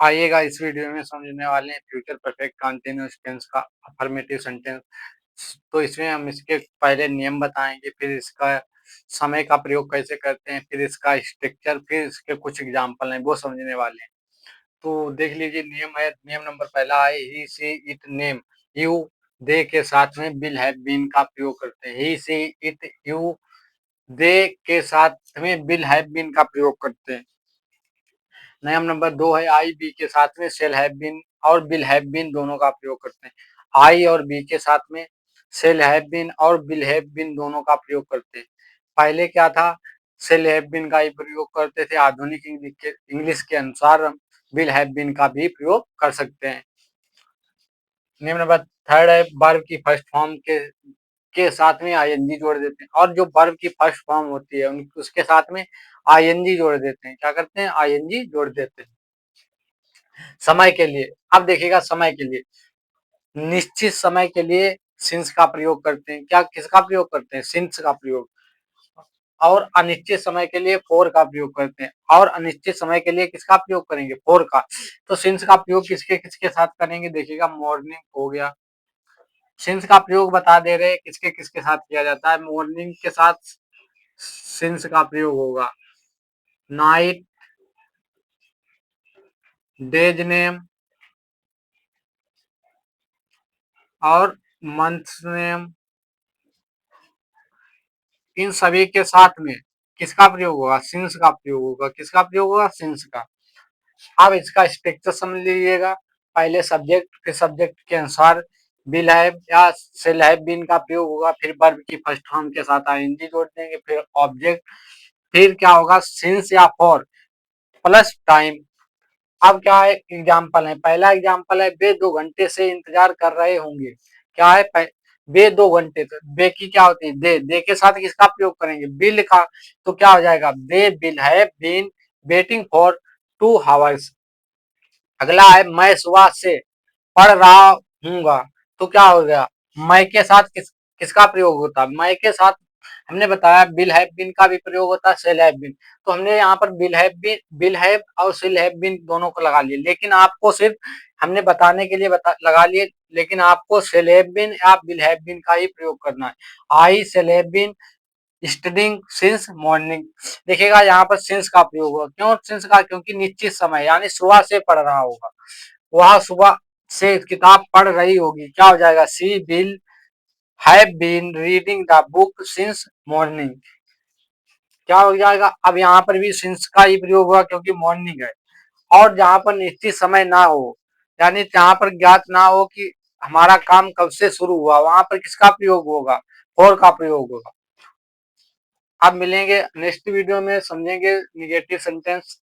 आइएगा इस वीडियो में समझने वाले हैं फ्यूचर परफेक्ट कंटीन्यूअस टेंस का अफर्मेटिव सेंटेंस। तो इसमें हम इसके पहले नियम बताएंगे, फिर इसका समय का प्रयोग कैसे करते हैं, फिर इसका स्ट्रक्चर, फिर इसके कुछ एग्जाम्पल हैं वो समझने वाले हैं। तो देख लीजिए, नियम है, नियम नंबर पहला है he she it name you they के साथ में विल हैव बीन का प्रयोग करते हैं। ही सी इट यू दे के साथ में विल हैव बीन का प्रयोग करते हैं। नियम नंबर 2 है आई बी के साथ में शेल हैव बीन और विल हैव बीन दोनों का प्रयोग करते हैं। आई और बी के साथ में शेल हैव बीन और विल हैव बीन दोनों का प्रयोग करते हैं। पहले क्या था, शेल हैव बीन का ही प्रयोग करते थे, आधुनिक इंग्लिश के अनुसार विल हैव बीन का भी प्रयोग कर सकते हैं। नियम नंबर थर्ड है वर्ब की फर्स्ट फॉर्म के साथ में आईएनजी जोड़ देते हैं, और जो वर्ब की फर्स्ट फॉर्म होती है उसके साथ में आईएनजी जोड़ देते हैं। क्या करते हैं? आईएनजी जोड़ देते हैं। समय के लिए, अब देखिएगा, समय के लिए निश्चित समय के लिए सिंस का प्रयोग करते हैं। क्या किसका प्रयोग करते हैं? सिंस का प्रयोग। और अनिश्चित समय के लिए फोर का प्रयोग करते हैं, और अनिश्चित समय के लिए किसका प्रयोग करेंगे? फोर का। तो सिंस का प्रयोग किसके किसके साथ करेंगे? देखिएगा, मॉर्निंग हो गया। सिंस का प्रयोग बता दे रहे हैं किसके किसके साथ किया जाता है। मॉर्निंग के साथ सिंस का प्रयोग होगा। नाइट, डेज नेम और मंथ नेम, इन सभी के साथ में किसका प्रयोग होगा? सिंस का प्रयोग होगा। किसका प्रयोग होगा? सिंस का। अब इसका स्ट्रक्चर समझ लीजिएगा। पहले सब्जेक्ट, फिर सब्जेक्ट के अनुसार विल हैव या शेल हैव बीन का प्रयोग होगा, फिर वर्ब की फर्स्ट फॉर्म के साथ आईएनजी जोड़ देंगे, फिर ऑब्जेक्ट, फिर क्या होगा? सिंस या फॉर प्लस टाइम। अब क्या है? एग्जाम्पल है। पहला एग्जाम्पल है, वे 2 घंटे से इंतजार कर रहे होंगे। क्या है? वे 2 घंटे। तो वे की क्या होती है? दे के साथ किसका प्रयोग करेंगे? बिल का। तो क्या हो जाएगा? They will have been waiting for 2 hours. अगला है, मैं सुबह से पढ़ रहा हूँगा। तो क्या हो गया? मैं के साथ किसका प्रयोग होता है? मैं के साथ हमने बताया विल हैव बीन का भी प्रयोग होता है, शेल हैव बीन। तो हमने यहाँ पर विल हैव और शेल हैव बीन दोनों को लगा लिए, लेकिन आपको सिर्फ हमने बताने के लिए लगा लिए, लेकिन आपको शेल हैव बीन या विल हैव बीन का ही प्रयोग करना है। I shall have been studying since morning. देखिएगा, यहाँ पर सिंस का प्रयोग होगा। क्यों सिंस का? क्योंकि निश्चित समय, यानी सुबह से पढ़ रहा होगा, वह सुबह से किताब पढ़ रही होगी। क्या हो जाएगा? She will have been reading the book since morning. क्या हो जाएगा? अब यहाँ पर भी सिंस का ही प्रयोग हुआ क्योंकि मॉर्निंग है। और जहां पर निश्चित समय ना हो, यानी जहां पर ज्ञात ना हो कि हमारा काम कब से शुरू हुआ, वहां पर किसका प्रयोग होगा? फॉर का प्रयोग होगा। अब मिलेंगे नेक्स्ट वीडियो में, समझेंगे निगेटिव सेंटेंस।